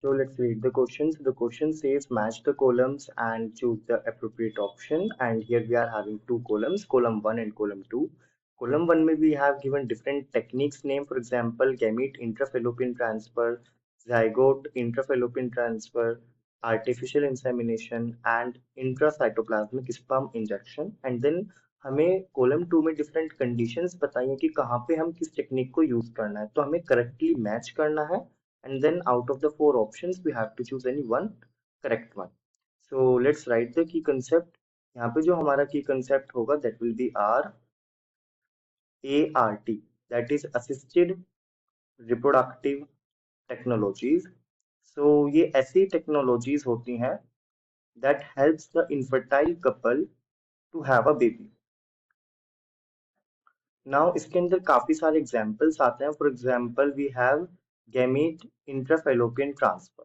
So let's read the questions. The question says match the columns and choose the appropriate option. And here we are having two columns, column 1 and column 2. Column 1 may we have given different techniques name, for example, gamete intrafallopian transfer, zygote intrafallopian transfer, artificial insemination and intracytoplasmic sperm injection. And then हमें column 2 में different conditions बताइए कि कहाँ पे हम किस technique को use करना है, तो हमें करेक्टली मैच करना है and then out of the four options we have to choose any one correct one. So let's write the key concept. यहाँ पे जो हमारा key concept होगा that will be ART, that is assisted reproductive technologies. So ये ऐसी technologies होती हैं that helps the infertile couple to have a baby. Now इसके अंदर काफी सारे examples आते हैं. For example we have gamete intrafallopian transfer.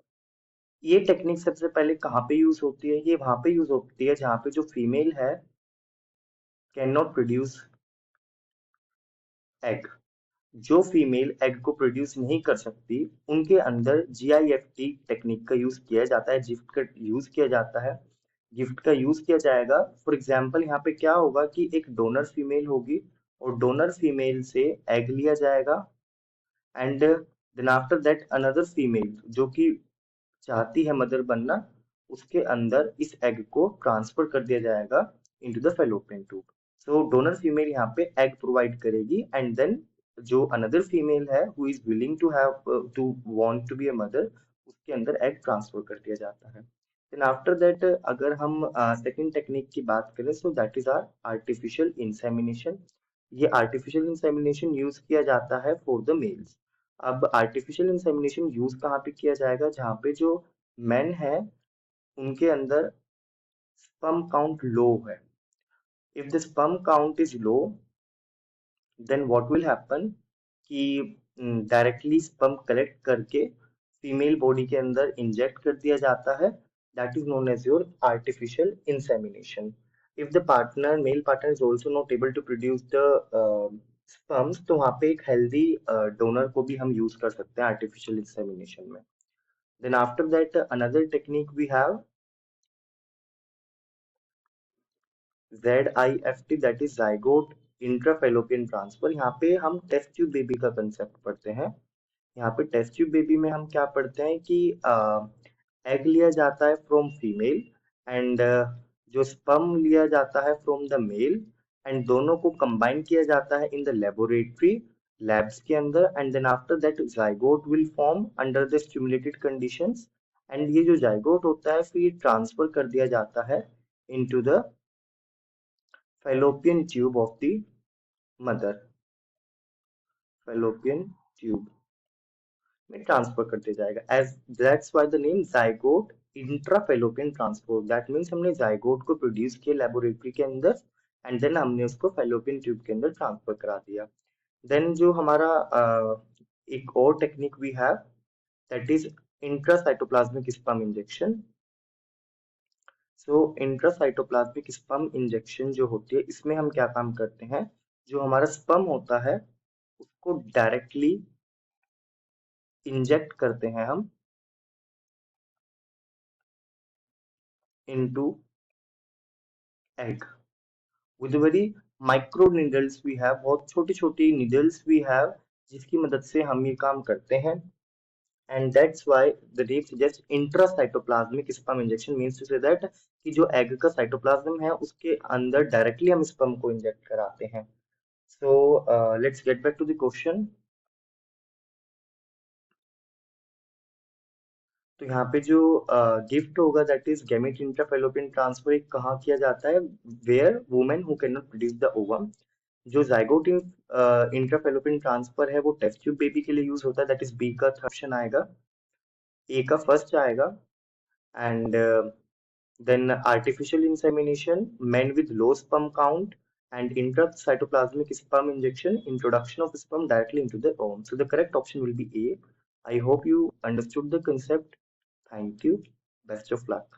ये टेक्निक सबसे पहले कहाँ पे यूज होती है? ये वहां पे यूज होती है जहाँ पे जो फीमेल है कैन नॉट प्रोड्यूस एग. जो फीमेल एग को प्रोड्यूस नहीं कर सकती उनके अंदर GIFT टेक्निक का यूज किया जाता है, गिफ्ट का यूज किया जाता है. गिफ्ट का यूज किया जाएगा. फॉर एग्जाम्पल यहाँ पे क्या होगा कि एक डोनर फीमेल होगी और डोनर फीमेल से एग लिया जाएगा and then after that another female जो कि चाहती है मदर बनना, उसके अंदर इस एग को ट्रांसफर कर दिया जाएगा into the fallopian tube. So donor female यहाँ पे एग प्रोवाइड करेगी एंड देन जो अनदर फीमेल है who is willing to have to want to be a mother, उसके अंदर एग ट्रांसफर कर दिया जाता है. देन आफ्टर दैट अगर हम सेकंड टेक्निक की बात करें so that is our artificial insemination. ये आर्टिफिशियल इंसेमिनेशन यूज किया जाता है फॉर द मेल्स. अब आर्टिफिशियल इंसेमिनेशन यूज कहाँ पे किया जाएगा? जहाँ पे जो मेन है उनके अंदर स्पर्म काउंट लो है. If the sperm count is low then what will happen कि डायरेक्टली स्पर्म कलेक्ट करके फीमेल बॉडी के अंदर इंजेक्ट कर दिया जाता है. That is known as your artificial insemination. If the partner male partner is also not able to produce the sperms, तो वहाँ पे एक हेल्दी डोनर को भी हम यूज कर सकते हैं आर्टिफिशियल इंसेमिनेशन में. Then after that, another technique we have ZIFT, that is zygote intrafallopian transfer. यहाँ पे हम टेस्ट ट्यूब बेबी का कंसेप्ट पढ़ते हैं. यहाँ पे टेस्ट ट्यूब बेबी में हम क्या पढ़ते हैं कि एग लिया जाता है फ्रॉम फीमेल एंड जो स्पर्म लिया जाता है फ्रॉम द मेल एंड दोनों को कंबाइन किया जाता है इन द लेबोरेटरी लैब्स के अंदर and then after that zygote will form under the stimulated conditions. And ये जो जाइगोट होता है फिर ट्रांसफर कर दिया जाता है into the fallopian tube of the mother. fallopian tube में ट्रांसफर कर दिया जाएगा. As that's why the name zygote intrafallopian transport. That means हमने जाइगोट को प्रोड्यूस किया लेबोरेटरी के अंदर एंड देन हमने उसको फेलोपियन ट्यूब के अंदर ट्रांसफर करा दिया. देन जो हमारा एक और technique we have that is intracytoplasmic sperm injection. So intracytoplasmic sperm injection जो होती है इसमें हम क्या काम करते हैं, जो हमारा स्पर्म होता है उसको डायरेक्टली इंजेक्ट करते हैं हम into egg with very micro needles we have. बहुत छोटी छोटी नीडल्स वी हैव जिसकी मदद से हम ये काम करते हैं. And that's why the name suggest intracytoplasmic sperm injection means to say that कि जो एग का साइटोप्लाज्म है उसके अंदर डायरेक्टली हम स्पर्म को इंजेक्ट कराते हैं. So let's get back to the question. तो यहाँ पे जो गिफ्ट होगा that is gamete intrafallopian transfer एक कहाँ किया जाता है? Where women who can not produce the ovum. जो जाइगोट इंट्राफेलोपियन ट्रांसफर है वो टेस्ट ट्यूब बेबी के लिए यूज होता है. दैट इज बी का थर्ड ऑप्शन आएगा, ए का फर्स्ट आएगा. And then artificial insemination men with low sperm count and intracytoplasmic sperm injection, introduction of sperm directly into the ovum. So the correct option will be A. I hope you understood the concept. Thank you. Best of luck.